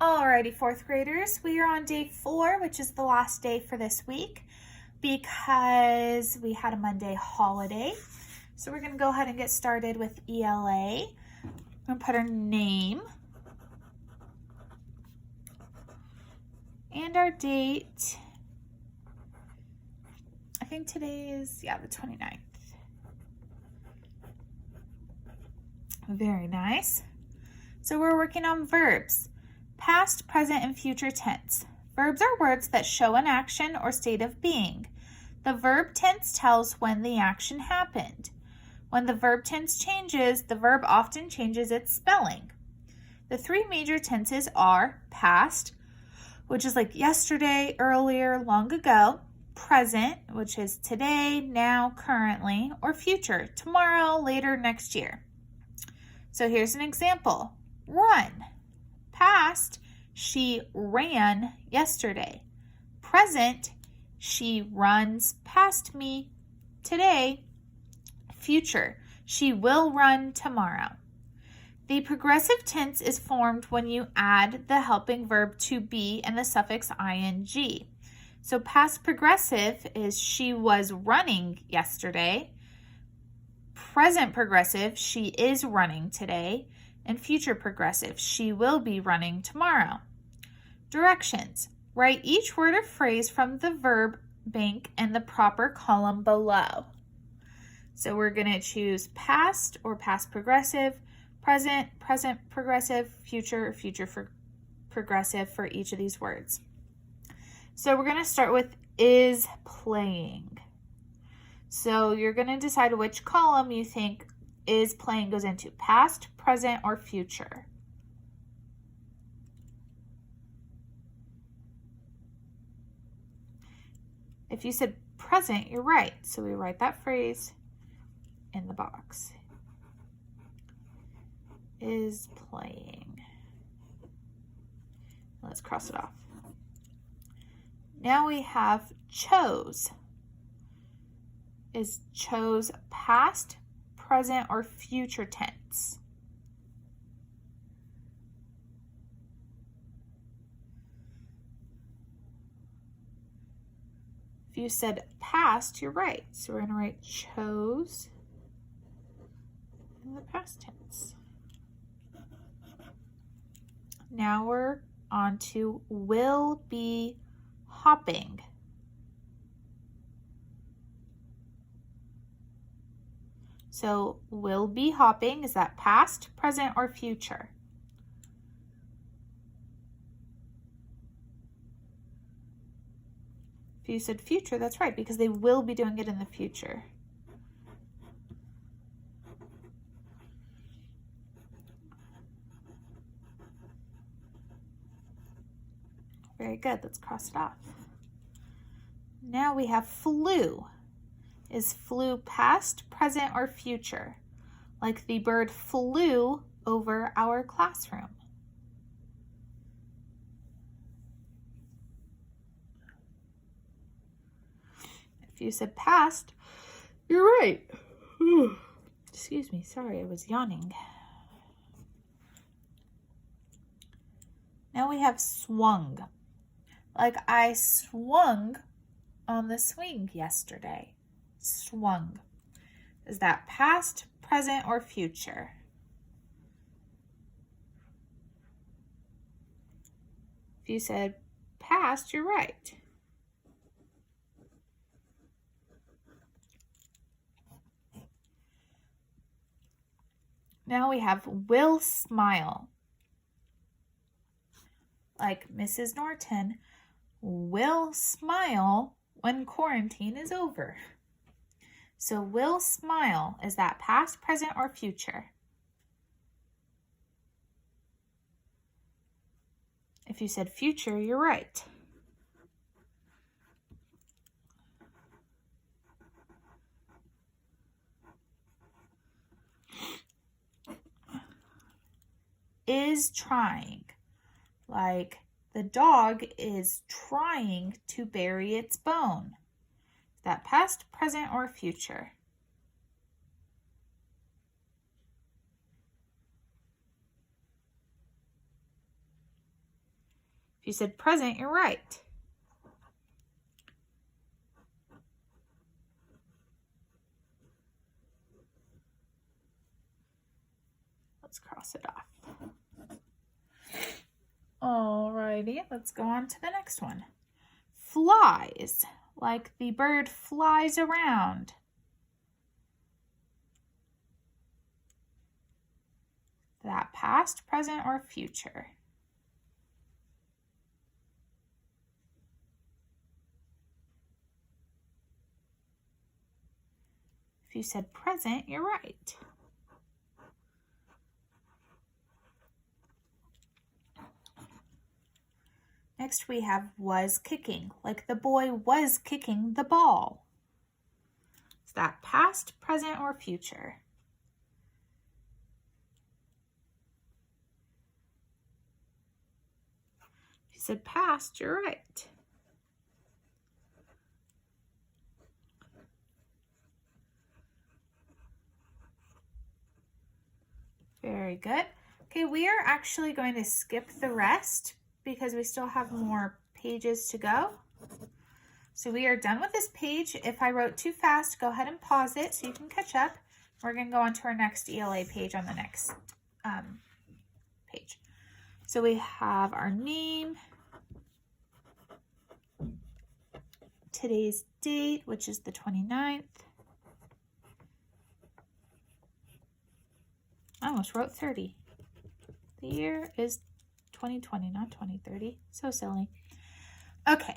Alrighty, fourth graders, we are on day 4, which is the last day for this week because we had a Monday holiday. So we're going to go ahead and get started with ELA. I'm going to put our name and our date. I think today is, the 29th. Very nice. So we're working on verbs. Past, present, and future tense. Verbs are words that show an action or state of being. The verb tense tells when the action happened. When the verb tense changes, the verb often changes its spelling. The 3 major tenses are past, which is like yesterday, earlier, long ago. Present, which is today, now, currently, or future, tomorrow, later, next year. So here's an example. Run. Past, she ran yesterday. Present, she runs past me today. Future, she will run tomorrow. The progressive tense is formed when you add the helping verb to be and the suffix ing. So past progressive is she was running yesterday. Present progressive, she is running today. And future progressive, she will be running tomorrow. Directions. Write each word or phrase from the verb bank in the proper column below. So we're going to choose past or past progressive, present, present progressive, future, future progressive for each of these words. So we're going to start with is playing. So you're going to decide which column you think is playing goes into, past, present, or future. If you said present, you're right. So we write that phrase in the box. Is playing. Let's cross it off. Now we have chose. Is chose past, present, or future tense? If you said past, you're right. So we're going to write chose in the past tense. Now we're on to will be hopping. So will be hopping, is that past, present, or future? If you said future, that's right, because they will be doing it in the future. Very good, let's cross it off. Now we have flew. Is flew past, present, or future? Like the bird flew over our classroom. If you said past, you're right. Excuse me, sorry, I was yawning. Now we have swung. Like I swung on the swing yesterday. Swung. Is that past, present, or future? If you said past, you're right. Now we have will smile. Like Mrs. Norton will smile when quarantine is over. So will smile, is that past, present, or future? If you said future, you're right. Is trying. Like the dog is trying to bury its bone. Is that past, present, or future? If you said present, you're right. Let's cross it off. Alrighty, let's go on to the next one. Flies, like the bird flies around. That past, present, or future? If you said present, you're right. Next we have was kicking, like the boy was kicking the ball. Is that past, present, or future? If you said past, you're right. Very good. Okay, we are actually going to skip the rest because we still have more pages to go. So we are done with this page. If I wrote too fast, go ahead and pause it so you can catch up. We're going to go on to our next ELA page on the next page. So we have our name, today's date, which is the 29th. I almost wrote 30. The year is 2020, not 2030. So silly. Okay.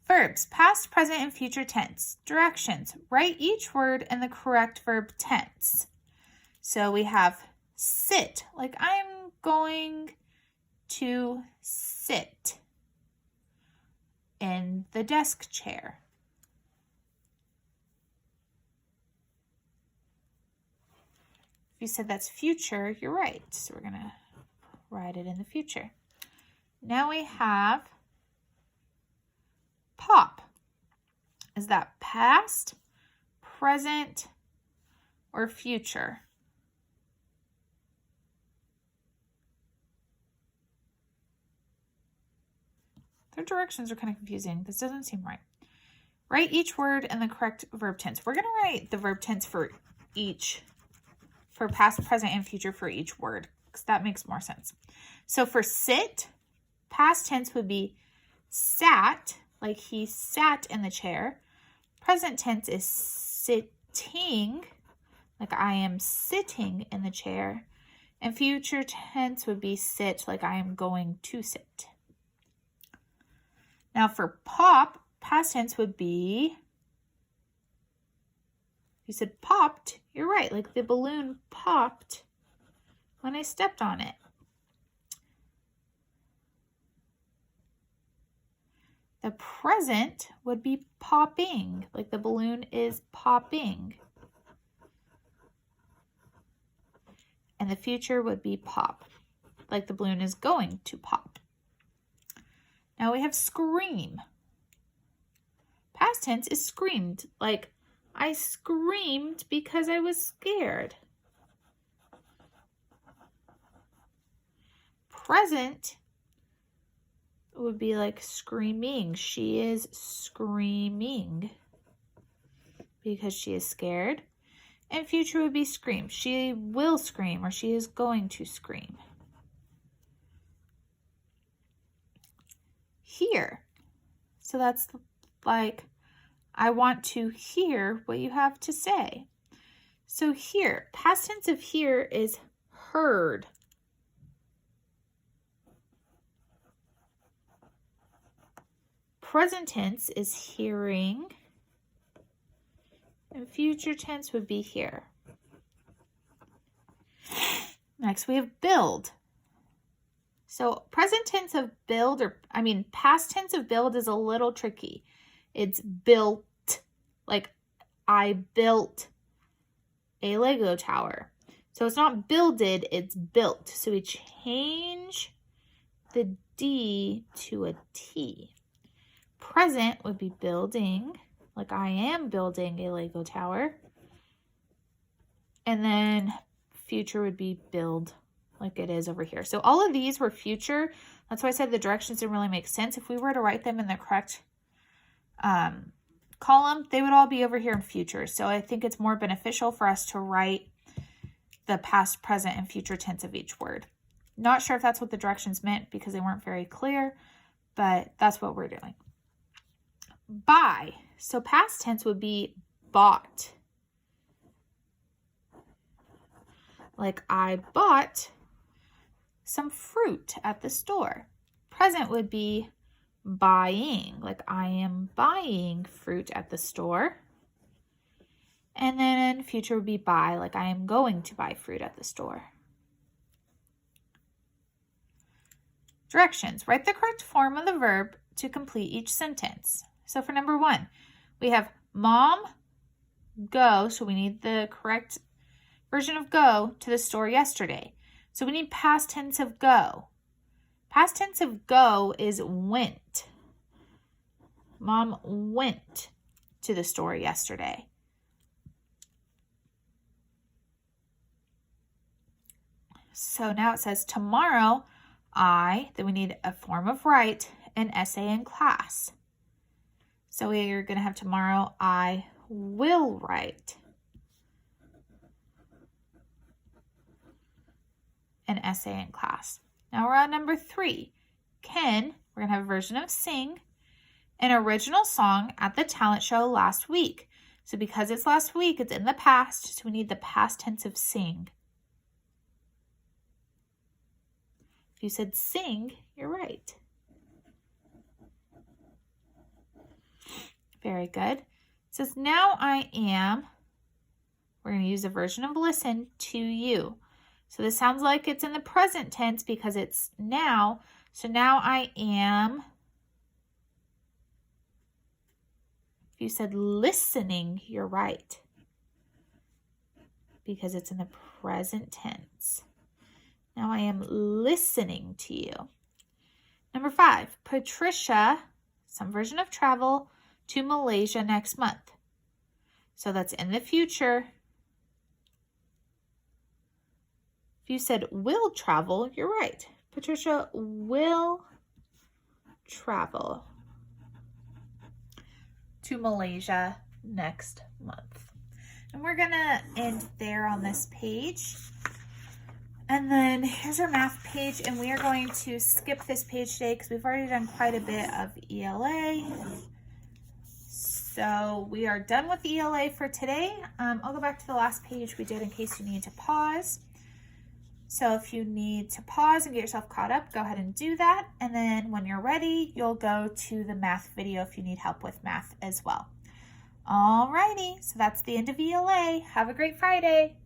Verbs, past, present, and future tense. Directions. Write each word in the correct verb tense. So we have sit, like I'm going to sit in the desk chair. If you said that's future, you're right. So we're going to write it in the future. Now we have pop. Is that past, present, or future? Their directions are kind of confusing. This doesn't seem right. Write each word in the correct verb tense. We're going to write the verb tense for past, present, and future for each word, because that makes more sense. So for sit, past tense would be sat, like he sat in the chair. Present tense is sitting, like I am sitting in the chair. And future tense would be sit, like I am going to sit. Now for pop, past tense would be, you said popped, you're right, like the balloon popped when I stepped on it. The present would be popping, like the balloon is popping. And the future would be pop, like the balloon is going to pop. Now we have scream. Past tense is screamed, like I screamed because I was scared. Present would be like screaming. She is screaming because she is scared. And future would be scream. She will scream, or she is going to scream. Hear. So that's like, I want to hear what you have to say. So hear, past tense of hear is heard. Present tense is hearing. And future tense would be hear. Next we have build. So present tense of build, past tense of build is a little tricky. It's built, like I built a Lego tower. So it's not builded, it's built. So we change the D to a T. Present would be building, like I am building a Lego tower. And then future would be build, like it is over here. So all of these were future, That's why I said the directions didn't really make sense. If we were to write them in the correct column, they would all be over here in future. So I think it's more beneficial for us to write the past, present, and future tense of each word. Not sure if that's what the directions meant because they weren't very clear, but that's what we're doing. Buy. So past tense would be bought. Like I bought some fruit at the store. Present would be buying. Like I am buying fruit at the store. And then future would be buy. Like I am going to buy fruit at the store. Directions. Write the correct form of the verb to complete each sentence. So for number 1, we have Mom go. So we need the correct version of go to the store yesterday. So we need past tense of go. Past tense of go is went. Mom went to the store yesterday. So now it says tomorrow then we need a form of write an essay in class. So we are going to have tomorrow I will write an essay in class. Now we're on number 3. Ken, we're going to have a version of sing an original song at the talent show last week. So because it's last week, it's in the past, so we need the past tense of sing. If you said sing, you're right. Very good. It says, now I am, we're going to use a version of listen to you. So this sounds like it's in the present tense because it's now. So now I am, if you said listening, you're right. Because it's in the present tense. Now I am listening to you. Number 5, Patricia, some version of travel to Malaysia next month. So that's in the future. If you said will travel, you're right. Patricia will travel to Malaysia next month. And we're going to end there on this page. And then here's our math page, and we are going to skip this page today because we've already done quite a bit of ELA. So we are done with ELA for today. I'll go back to the last page we did in case you need to pause. So if you need to pause and get yourself caught up, go ahead and do that. And then when you're ready, you'll go to the math video if you need help with math as well. Alrighty, so that's the end of ELA. Have a great Friday.